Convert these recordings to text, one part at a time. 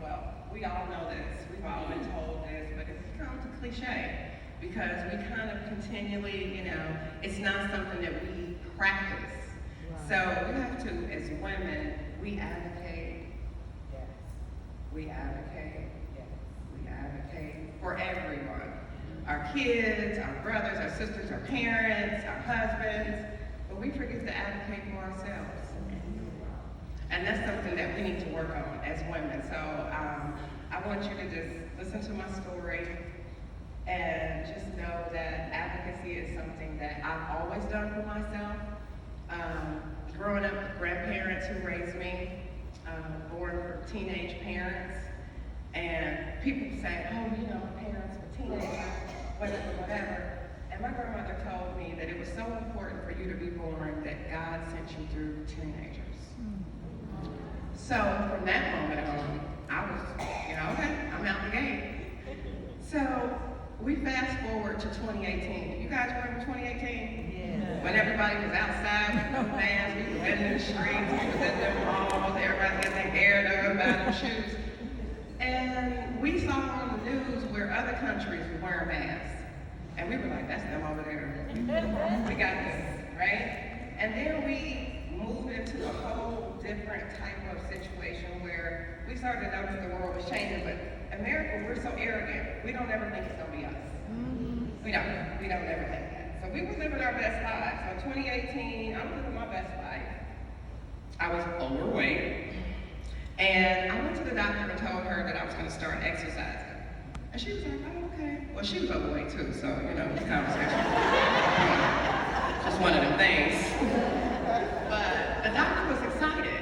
well, we all know this, we've all been told this, but it's become a cliche because we kind of continually, it's not something that we practice. So we have to, as women, we advocate, Yes. we advocate, Yes. we advocate for everyone. Our kids, our brothers, our sisters, our parents, our husbands, but we forget to advocate for ourselves. And that's something that we need to work on as women. So I want you to just listen to my story and just know that advocacy is something that I've always done for myself. Growing up with grandparents who raised me, born for teenage parents, and people say, oh, parents for teenagers, whatever. And my grandmother told me that it was so important for you to be born that God sent you through teenagers. So from that moment on, I was, okay, I'm out the gate. So we fast forward to 2018. You guys remember 2018? Yeah. When everybody was outside with no masks, we were in the streets, we was in the malls, everybody had their hair done, buying them shoes. And we saw on the news where other countries were wearing masks. And we were like, that's them over there. We got this, right? And then we moved into a whole different type of situation where we started to notice the world was changing, but America, we're so arrogant. We don't ever think it's gonna be us. We don't ever think that. So we were living our best lives. So 2018, I was living my best life. I was overweight. And I went to the doctor and told her that I was gonna start exercising. And she was like, oh, okay. Well, she was overweight too, so, it's conversation. Just one of them things. But the doctor was excited,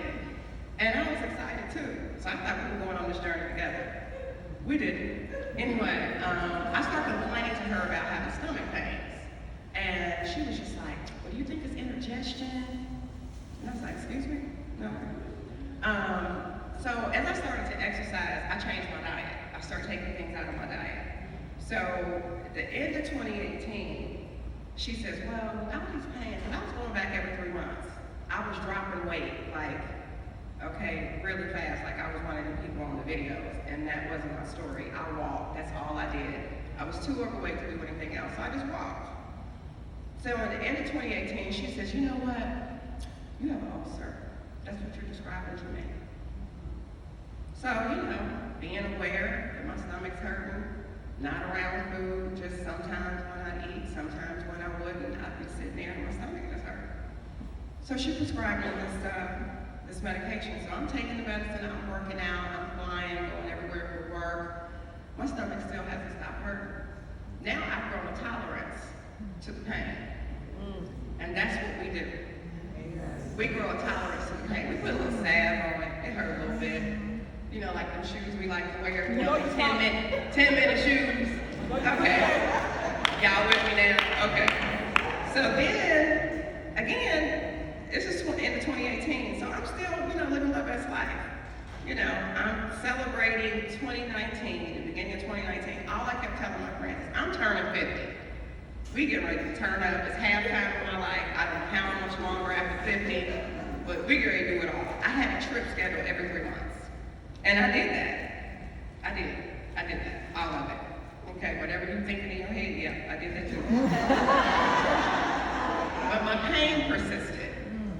and I was excited too. So I thought we were going on this journey together. We didn't. Anyway, I started complaining to her about having stomach pains. And she was just like, well, do you think it's indigestion? And I was like, excuse me? No. So as I started to exercise, I changed my diet. I started taking things out of my diet. So at the end of 2018, she says, well, without these pains, and I was going back every 3 months. I was dropping weight, really fast, like I was one of the people on the videos, and that wasn't my story. I walked, that's all I did. I was too overweight to do anything else, so I just walked. So at the end of 2018, she says, you know what? You have an ulcer. That's what you're describing to me. So, being aware that my stomach's hurting, not around food, just sometimes when I eat, sometimes when I wouldn't, I'd be sitting there and my stomach was hurting. So she prescribed me this medication. So I'm taking the medicine, I'm working out, I'm flying, going everywhere for work. My stomach still hasn't stopped hurting. Now I've grown a tolerance to the pain. And that's what we do. We grow a tolerance to the pain. We put a little salve on it. It hurt a little bit. Like them shoes we like to wear. 10-minute shoes. Okay. Y'all with me now? Okay. So then, again, this is end of 2018. So I'm still, living my best life. I'm celebrating 2019, the beginning of 2019. All I kept telling my friends is, I'm turning 50. We get ready to turn up. It's halftime of my life. I don't know how much longer after 50, but we get ready to do it all. I had a trip scheduled every 3 months. And I did that. I did that. All of it. Okay, whatever you're thinking in your head, yeah, I did that too. But my pain persisted.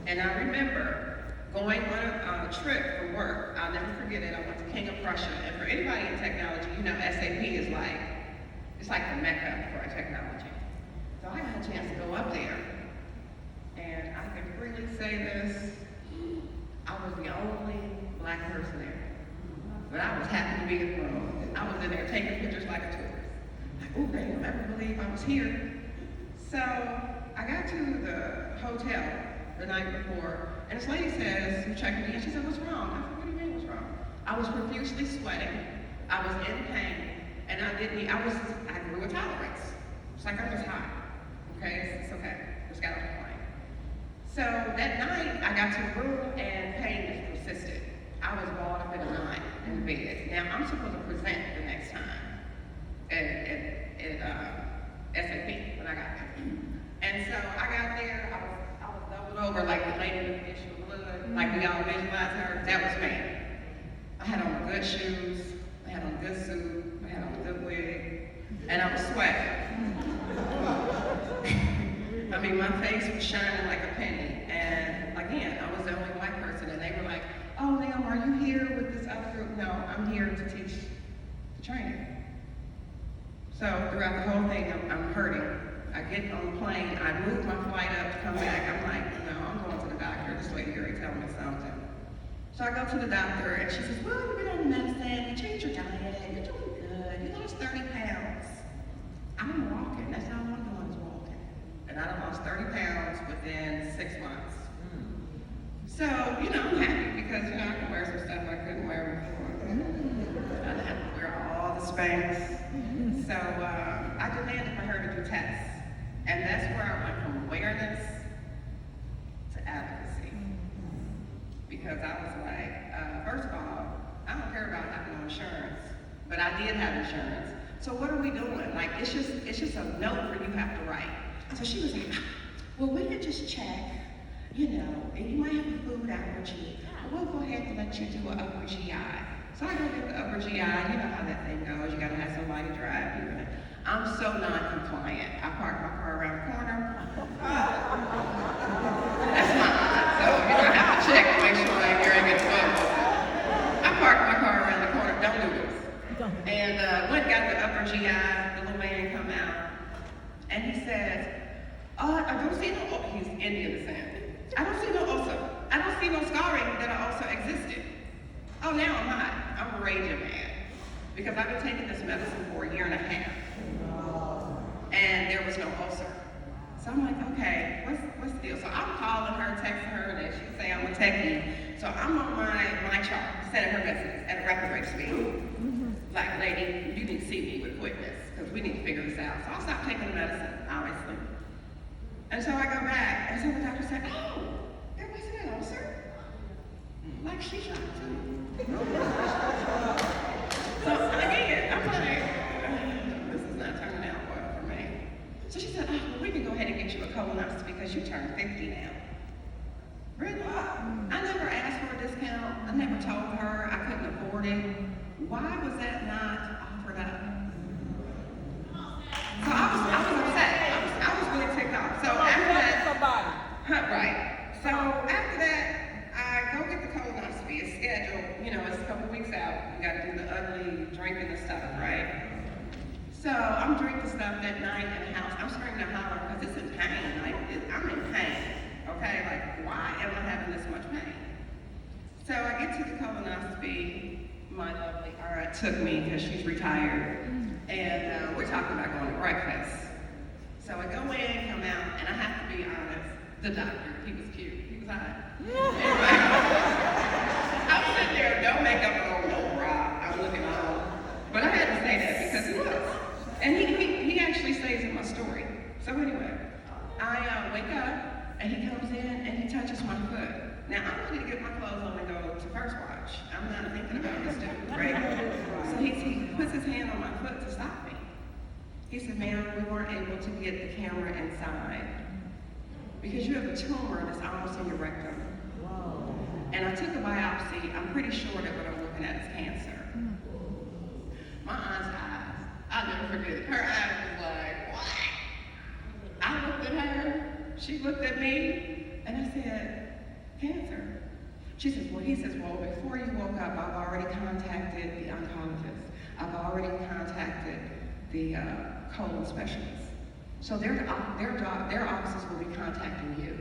And I remember going on a trip for work. I'll never forget it. I went to King of Prussia. And for anybody in technology, SAP is it's like the mecca for technology. So I got a chance to go up there. And I can freely say this, I was the only black person there. But I was happy to be in the room. I was in there taking pictures like a tourist. Like, oh, they don't ever believe I was here. So I got to the hotel the night before, and this lady says, who checked me in, she said, what's wrong? I said, what do you mean, what's wrong? I was profusely sweating. I was in pain, and I grew a tolerance. It's like I was hot. Okay, it's okay. Just got off the plane. So that night, I got to the room, and pain just persisted. I was balled up in a knot in the bed. Now, I'm supposed to present the next time at SAP when I got there. And so I got there, I was doubled over like the lady with the issue of blood, like we all visualize her. That was me. I had on good shoes, I had on a good suit, I had on a good wig, and I was sweating. I mean, my face was shining like a penny, and again, I was the only white person, and they were like, oh, ma'am, are you here with this other group? No, I'm here to teach the training. So throughout the whole thing, I'm hurting. I get on the plane, I move my flight up to come back. I'm like, no, I'm going to the doctor. This lady already told me something. So I go to the doctor, and she says, well, you've been on the medicine, you changed your diet, you're doing good, you lost 30 pounds. I'm walking, that's how I'm doing is walking. And I done lost 30 pounds within 6 months. So, I'm happy because, I can wear some stuff I couldn't wear before. I didn't have to wear all the Spanx. So I demanded for her to do tests. And that's where I went from awareness to advocacy. Because I was like, first of all, I don't care about having no insurance, but I did have insurance. So what are we doing? Like, it's just a note for you have to write. So she was like, well, we could just check, and you might have a food allergy. We'll go ahead and let you do an upper GI. So I go get the upper GI, you know how that thing goes. You gotta have somebody drive you. I'm so non-compliant. I park my car around the corner. That's my aunt, so I have to check to make sure I ain't wearing it well. I park my car around the corner, don't do this. And went got the upper GI, the little man come out, and he says, I don't see no, he's Indian descent. I don't see no ulcer. I don't see no scarring that I also existed. Oh, now I'm hot. I'm a raging man. Because I've been taking this medicine for a year and a half. And there was no ulcer. So I'm like, okay, what's the deal? So I'm calling her, texting her, and she say I'm a techie. So I'm on my chart, sending her messages at a rapid rate speed. Like, lady, you need to see me with quickness, because we need to figure this out. So I stopped taking the medicine, obviously. And so I go back, and so the doctor said, oh, there wasn't an ulcer? Like, she shot too. So again, I'm like, this is not turning out well for me. So she said, oh, well, we can go ahead and get you a colonoscopy because you turned 50 now. Really? I never asked for a discount. I never told her I couldn't afford it. Why was that not offered up? So I was upset. I was really ticked off. So after that, right. So after that, I go get the colonoscopy. It's scheduled. It's a couple weeks out. You got to do the ugly drinking the stuff, right? So I'm drinking stuff that night in the house. I'm screaming and hollering because it's in pain. Like I'm in pain. Okay, like why am I having this much pain? So I get to the colonoscopy. My lovely RA took me because she's retired, and we're talking about going to breakfast. So I go in, come out, and I have to be honest, the doctor, he was cute, he was hot. I'm sitting there, no makeup on, no bra, I'm looking on, but I had to say that because he was. And he actually stays in my story. So anyway, I wake up, and he comes in, and he touches my foot. Now, I'm ready to get my clothes on and go to First Watch. I'm not thinking about this dude, right? So he puts his hand on my foot to stop me. He said, ma'am, we weren't able to get the camera inside because you have a tumor that's almost in your rectum. And I took a biopsy. I'm pretty sure that what I'm looking at is cancer. My aunt's eyes, I'll never forget it. Her eyes was like, what? I looked at her, she looked at me, and I said, cancer. She says, well, he says, well, before you woke up, I've already contacted the oncologist. I've already contacted the colon specialist. So their offices will be contacting you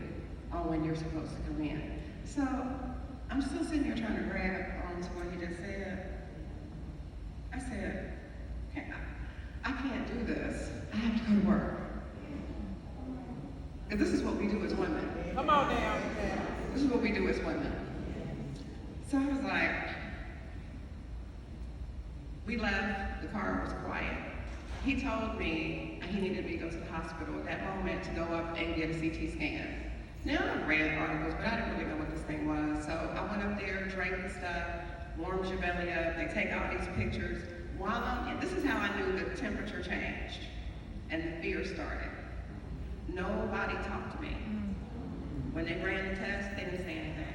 on when you're supposed to come in. So I'm still sitting here trying to grab onto what he just said. I said, I can't do this. I have to go to work. Because this is what we do as women. Come on now. This is what we do as women. So I was like, we left, the car was quiet. He told me he needed me to go to the hospital at that moment to go up and get a CT scan. Now I read articles, but I didn't really know what this thing was. So I went up there, drank the stuff, warmed your belly up, they take all these pictures. While this is how I knew the temperature changed and the fear started. Nobody talked to me. When they ran the test, they didn't say anything.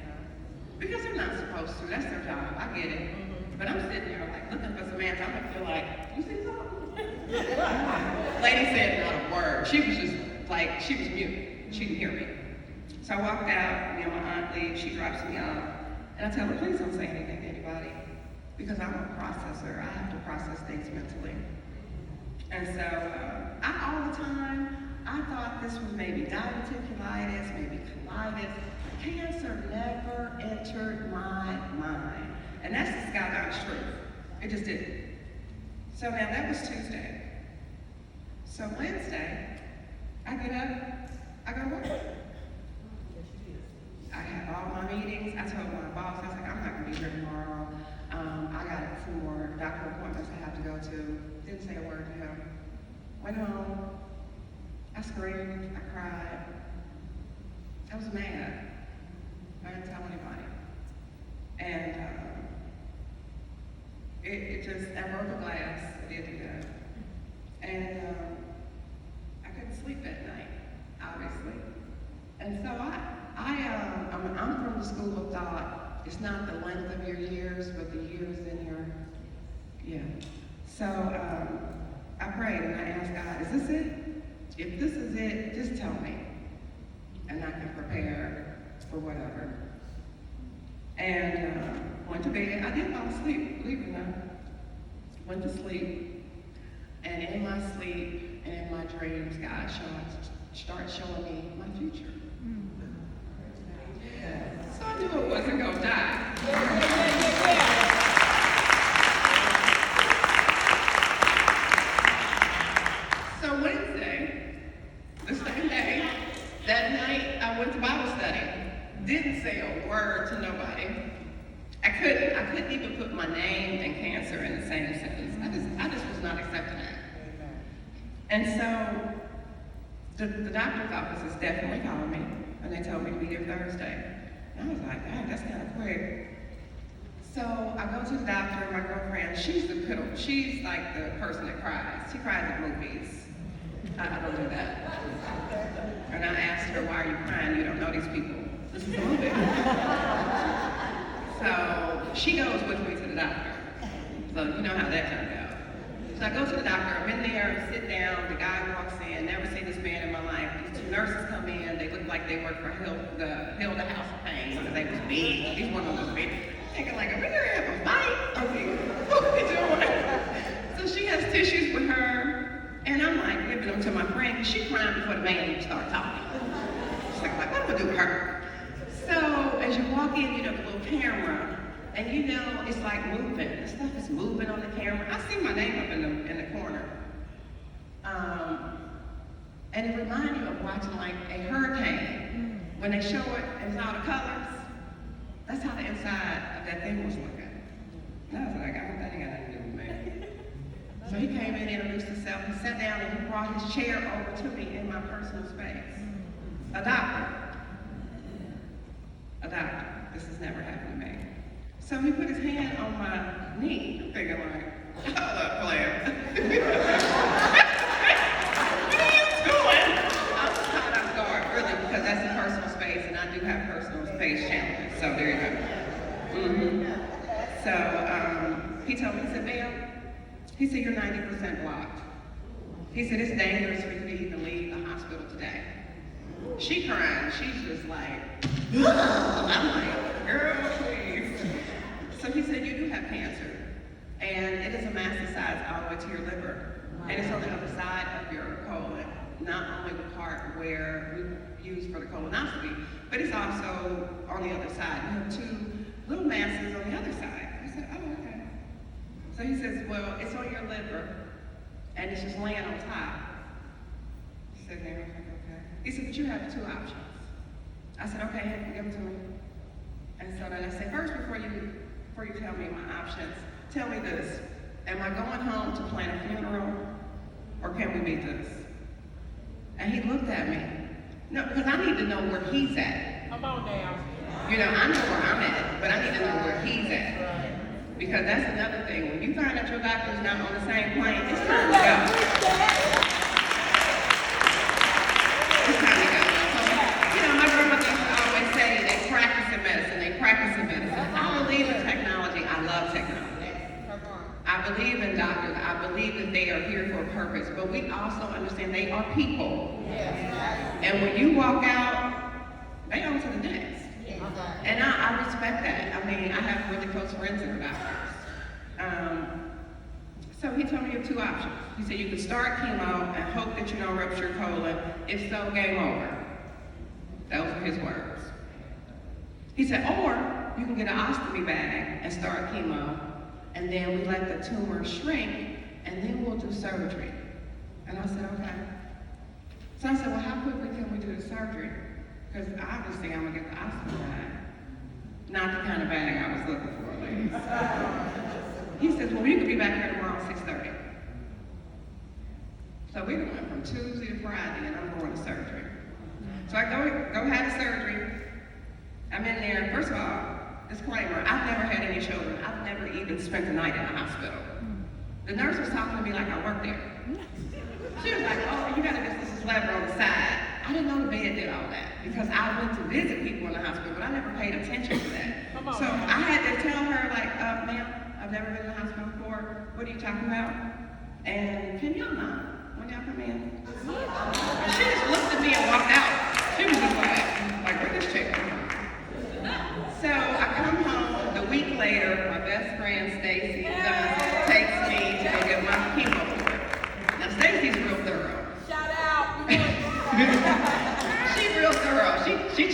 Because they're not supposed to, that's their job, I get it. But I'm sitting there like looking for Samantha. I'm gonna feel like, you see something? Lady said not a word. She was just like, she was mute. She didn't hear me. So I walked out, me and my aunt leave, she drops me off, and I tell her, please don't say anything to anybody, because I'm a processor. I have to process things mentally. And so, all the time, I thought this was maybe diverticulitis, maybe colitis. Cancer never entered my mind. And that's the Sky God's truth. It just didn't. So now that was Tuesday. So Wednesday, I get up, I go to work. I have all my meetings. I told my boss, I was like, I'm not gonna be here tomorrow. I got some more doctor appointments I have to go to. Didn't say a word to him. Went home. I screamed. I cried. I was mad. I didn't tell anybody. And it just, I broke a glass. I did do that. And I couldn't sleep that night, obviously. And so I'm from the school of thought. It's not the length of your years, but the years in your, yeah. So I prayed and I asked God, is this it? If this is it, just tell me. And I can prepare for whatever. And went to bed. I did fall asleep, believe it or not. Went to sleep. And in my sleep and in my dreams, God started showing me my future. So I knew it wasn't going to die. So Wednesday, the same day, that night I went to Bible study. Didn't say a word to nobody. I couldn't even put my name and cancer in the same sentence. I just was not accepting it. And so the doctor's office is definitely calling me, and they told me to be there Thursday. And I was like, dang, that's kind of quick. So I go to the doctor, my girlfriend, she's like the person that cries. She cries at movies. I don't do that. And I asked her, why are you crying? You don't know these people. This is a movie. So she goes with me to the doctor. So you know how that turned out. So I go to the doctor, I'm in there, sit down, the guy walks in, never seen this man in my life. These two nurses come in, they look like they work for Hilda House of Pain, because they was big. Each one of them was big. Thinking like, are we gonna have a fight? Okay, what are we doing? So she has tissues with her, and I'm like giving them to my friend, because she crying before the man even start talking. She's like, what am I gonna do with her? So as you walk in, you know, the little camera, and you know, it's like moving. The stuff is moving on the camera. I see my name up in the corner. And it reminds you of watching like a hurricane. When they show it in all the colors, that's how the inside of that thing was looking. And I was like, that ain't got nothing to do with me. So he came in, introduced himself, he sat down and he brought his chair over to me in my personal space. A doctor. This has never happened to me. So he put his hand on my knee. I'm thinking like, hold up, player. What are you doing? I was caught off guard, really, because that's a personal space, and I do have personal space challenges. So there you go. So he told me, he said, ma'am, he said, you're 90% blocked. He said, it's dangerous for you to even leave the hospital today. She crying, she's just like, I'm like, girl, please. So he said, you do have cancer, and it is a metastasized all the way to your liver, and it's on the other side of your colon, not only the part where we use for the colonoscopy, but it's also on the other side. You have two little masses on the other side. I said, oh, okay. So he says, well, it's on your liver, and it's just laying on top. He said, there, okay. He said, but you have two options. I said, okay, give them to me. And so then I said, first, before you tell me my options, tell me this. Am I going home to plan a funeral, or can we meet this? And he looked at me. No, because I need to know where he's at. Come on now. You know, I know where I'm at, but I need to know where he's at. Right. Because that's another thing. When you find out your doctor's not on the same plane, it's time to go. It's time to go. You know, my grandmother used to always say they practice in medicine, they practice in medicine. I believe in technology. I love technology. I believe in doctors. I believe that they are here for a purpose, but we also understand they are people. And when you walk out, they on to the next. And I respect that. I mean, I have really close friends that are doctors. So he told me you have two options. He said you can start chemo and hope that you don't rupture your colon. If so, game over. Those were his words. He said, or you can get an ostomy bag and start chemo, and then we let the tumor shrink, and then we'll do surgery. And I said, okay. So I said, well, how quickly can we do the surgery? Because obviously I'm gonna get the ostomy bag. Not the kind of bag I was looking for, ladies. He says, well, you could be back here tomorrow at 6:30. So we went from Tuesday to Friday, and I'm going to surgery. So I go have the surgery. I'm in there. First of all, disclaimer, I've never had any children. I've never even spent the night in a hospital. The nurse was talking to me like I worked there. She was like, oh, you gotta get this lever on the side. I didn't know the bed did all that because I went to visit people in the hospital, but I never paid attention to that. So I had to tell her, like, ma'am, I've never been in the hospital before. What are you talking about? And can y'all not when y'all come in? And she just looked at me and walked out. She was just like, where this chick come from? So I come home. The week later, my best friend Stacy takes me to go get my chemo report. Now Stacy's real thorough. Shout out. She's real thorough. She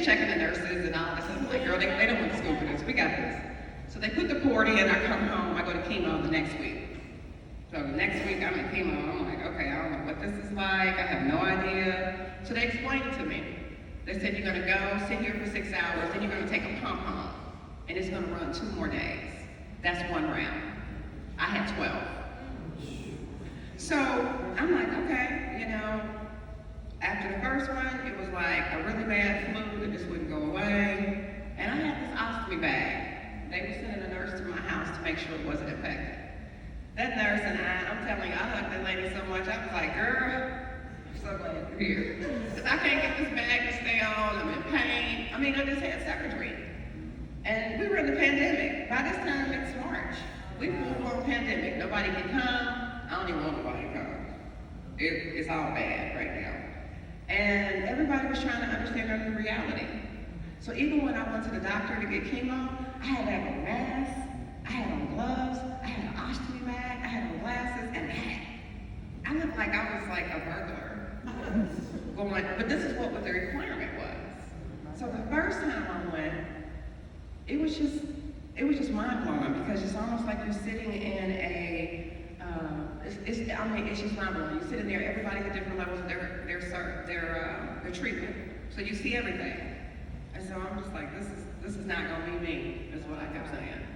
checking the nurses and all this. I'm like, girl, they don't want to scoop for this. We got this. So they put the port in. I come home. I go to chemo the next week. So the next week I'm in chemo. I'm like, okay, I don't know what this is like. I have no idea. So they explained it to me. They said you're gonna go sit here for 6 hours, then you're gonna take a pump home, and it's gonna run 2 more days. That's 1 round. I had 12. So I'm like, okay, you know, after the first one, it was like a really bad flu that just wouldn't go away. And I had this ostomy bag. They were sending a nurse to my house to make sure it wasn't infected. That nurse and I'm telling you, I liked that lady so much, I was like, girl, I'm so glad you're here. Because I can't get this bag to stay on, I'm in pain. I mean, I just had surgery. And we were in the pandemic. By this time, it's March. We were on pandemic. Nobody can come. I don't even want nobody to come. It's all bad right now. And everybody was trying to understand our new reality. So even when I went to the doctor to get chemo, I had to have a mask, I had on gloves, I had an ostomy bag, I had on glasses, and a hat. I looked like I was like a burglar. But this is what the requirement was. So the first time I went, it was just mind-blowing because it's almost like you're sitting in a, it's just mind-blowing. You're sitting there, everybody's at different levels of their treatment. So you see everything. And so I'm just like, this is not gonna be me, is what I kept saying.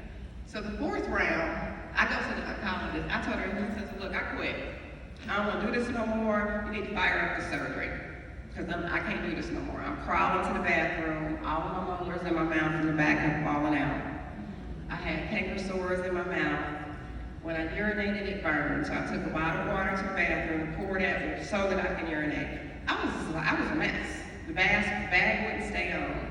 So the 4th round, I go to the oncologist. I told her, I said, look, I quit. I don't wanna do this no more. You need to fire up the surgery. Because I can't do this no more. I'm crawling to the bathroom. All of my molars in my mouth in the back have fallen out. I had canker sores in my mouth. When I urinated, it burned. So I took a bottle of water to the bathroom, poured it so that I can urinate. I was a mess. The bag wouldn't stay on.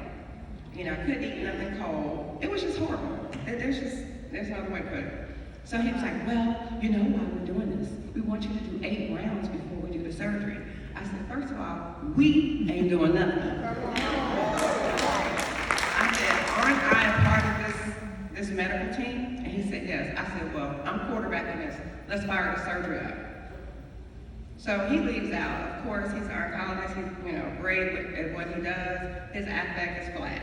You know, I couldn't eat nothing cold. It was just horrible. There's no other way to put it. So he was like, well, you know why we're doing this? We want you to do 8 rounds before we do the surgery. I said, first of all, we ain't doing nothing. I said, aren't I a part of this medical team? And he said, yes. I said, well, I'm quarterbacking this. Let's fire the surgery up. So he leaves out. Of course, he's an oncologist. He's, great at what he does. His affect is flat.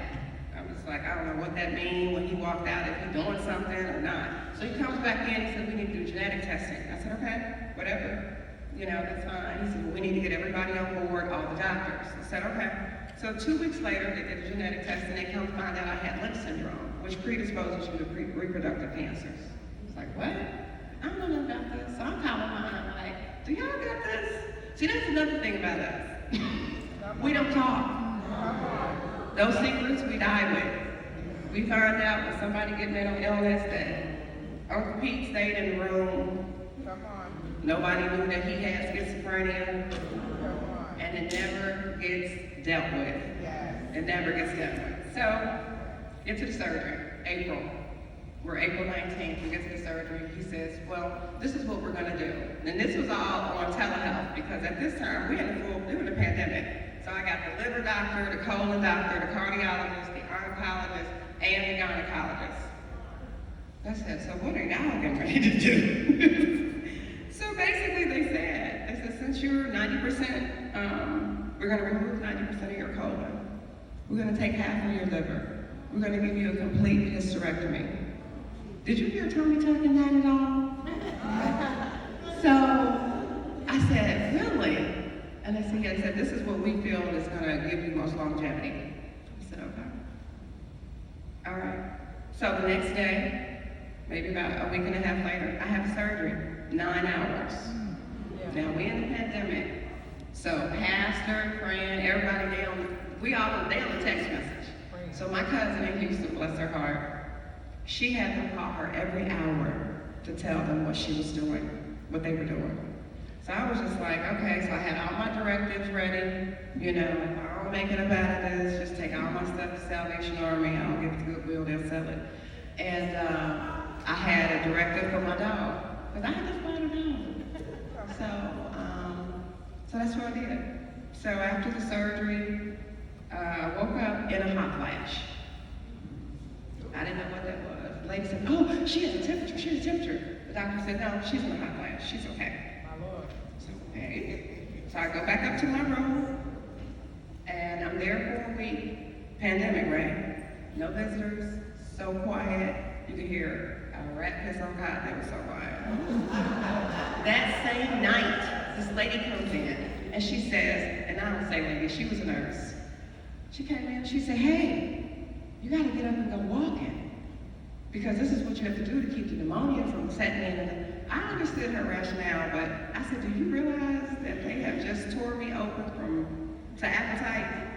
I was like, I don't know what that means when he walked out, if he's doing something or not. So he comes back in, he said, we need to do genetic testing. I said, okay, whatever. That's fine. He said, well, we need to get everybody on board, all the doctors. I said, okay. So 2 weeks later, they did a genetic test, and they come to find out I had Lynch syndrome, which predisposes you to reproductive cancers. I was like, what? I don't know nothing about this. So I'm calling mine. I'm like, do y'all got this? See, that's another thing about us. We don't talk. Those secrets we die with. We find out when somebody get mental illness that Uncle Pete stayed in the room. Nobody knew that he had schizophrenia. And it never gets dealt with. It never gets dealt with. So, get to the surgery, April. We're April 19th, we get to the surgery. He says, well, this is what we're gonna do. And this was all on telehealth because at this time, we're in the pandemic. So I got the liver doctor, the colon doctor, the cardiologist, the oncologist, and the gynecologist. I said, so what are y'all getting ready to do? So basically they said, since you're 90%, we're gonna remove 90% of your colon. We're gonna take half of your liver. We're gonna give you a complete hysterectomy. Did you hear Tony talking that at all? So I said, really? And I said, this is what we feel is gonna give you most longevity. I said, okay. All right. So the next day, maybe about a week and a half later, I have surgery, 9 hours. Now we in the pandemic. So pastor, friend, everybody they on the text message. So my cousin in Houston, bless her heart, she had them call her every hour to tell them what she was doing, what they were doing. So I was just like, okay, so I had all my directives ready, if I don't make it up out of this, just take all my stuff to Salvation Army, I'll give it to Goodwill, they'll sell it. And I had a directive for my dog, because I had just bought a dog. So that's what I did. So after the surgery, I woke up in a hot flash. I didn't know what that was. The lady said, oh, she has a temperature, The doctor said, no, she's in a hot flash, she's okay. My Lord. So, okay. So I go back up to my room, and I'm there for a week. Pandemic, right? No visitors, so quiet. You could hear a rat piss on cotton, it was so quiet. That same night, this lady comes in, and she says, and I don't say lady, she was a nurse. She came in, she said, hey, you gotta get up and go walking. Because this is what you have to do to keep the pneumonia from setting in. And I understood her rationale, but I said, do you realize that they have just tore me open to appetite?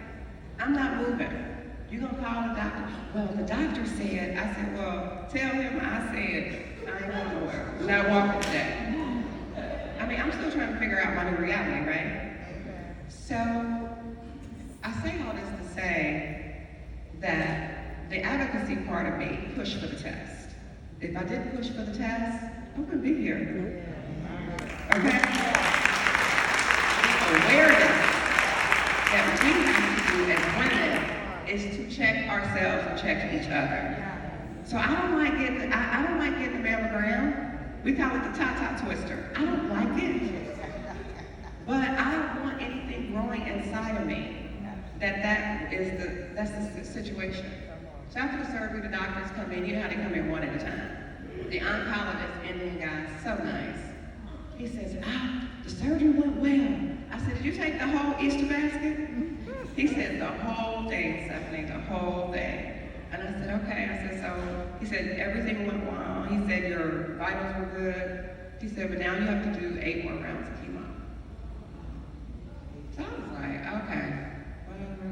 I'm not moving. You gonna call the doctor? Well, the doctor said, I said, well, tell him I said, I ain't going nowhere. I'm not walking today. I mean, I'm still trying to figure out my new reality, right? So, I say all this to say that the advocacy part of me pushed for the test. If I didn't push for the test, I wouldn't be here. Okay? The awareness that we have to do as women is to check ourselves and check each other. So I don't like getting the mammogram. We call it the ta-ta twister. I don't like it. But I don't want anything growing inside of me that's the situation. So after the surgery, the doctors come in. You know how they come in one at a time. The oncologist, Indian guy, so nice. He says, the surgery went well. I said, did you take the whole Easter basket? He said, the whole thing, Stephanie, the whole thing. And I said, okay. I said, so, he said, everything went well. He said, your vitals were good. He said, but now you have to do 8 more rounds of chemo. So I was like, okay, whatever.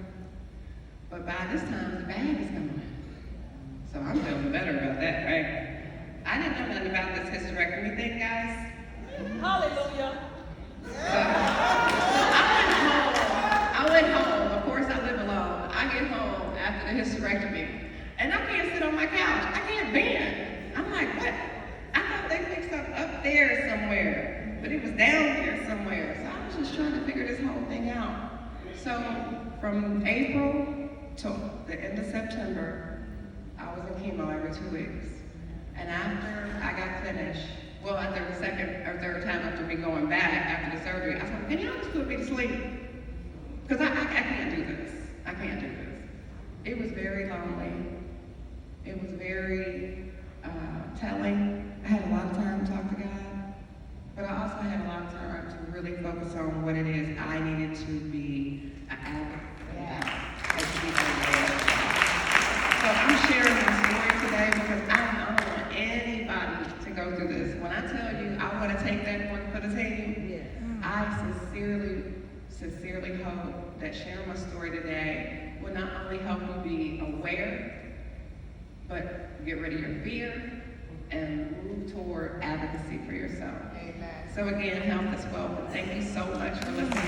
But by this time, the bag is coming. So I'm feeling better about that, right? I didn't know nothing about this hysterectomy thing, guys. Hallelujah. So I went home. Of course, I live alone. I get home after the hysterectomy, and I can't sit on my couch. I can't bend. I'm like, what? I thought they fixed up there somewhere, but it was down here somewhere. So I was just trying to figure this whole thing out. So from April to the end of September, I was in chemo every 2 weeks. And after I got finished, well, after the second or third time after me going back after the surgery, I said, can y'all just put me to sleep? Because I can't do this. I can't do this. It was very lonely. It was very telling. I had a lot of time to talk to God, but I also had a lot of time to really focus on what it is I needed to be an advocate for. So I'm sharing my story today because I don't want anybody to go through this. When I tell you I want to take that one for the team, I sincerely hope that sharing my story today will not only help you be aware, but get rid of your fear and move toward advocacy for yourself. Amen. So again, health is wealth. Thank you so much for listening.